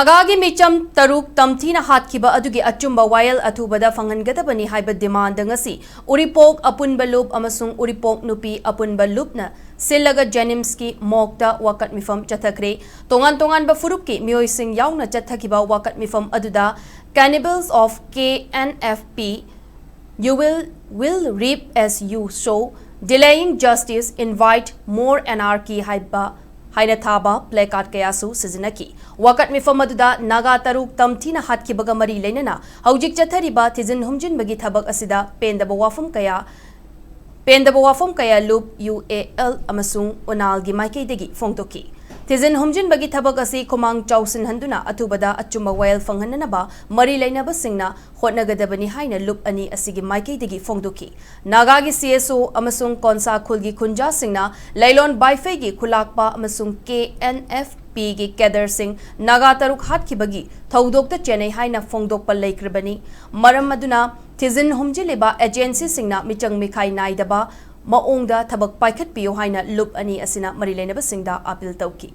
Naga Meecham Taruk Tamthina Hatkhiba Adugi Achumba Wayel Athubada Phanghangadabani haiba demand ngasi uripok apunba loop amasung uripok nupi apunba loopna silaga Janimski mokta wakat mifam chathakre tongan ba furupki mioising yauna chathakiba wakat mifam aduda cannibals of KNFP you will reap as you sow, delaying justice, invite more anarchy haiba Hainathaba placard kayasu sizinaki wakat mifam aduda Naga Taruk Tamthina Hatkhibaga mari leinana haujik chathariba thizin humjin bagi thabak asida pendaba wafum kaya loop UAL amasung onalgi maikaidagi fongtoki thizin humjin bagi thabak asi khomang chausin handuna Athubada Achumba Wayel Phanghanganaba mari leinaba singna hotnagadabani haina loop ani asigi maikaidagi fongdoki Naga gi CSO amasung konsa khulgi khunja singna lailon baifei gi khulakpa amasung KNFP gi Kedar Singh Naga Taruk Hatkibagi thaudokta Chennai haina fongdokpa laikribani maram aduna thizin humjiliba agency singna michang mikhai naidaba maongda thabak paikhat piyo haina loop ani asina mari leinaba singda appeal tauki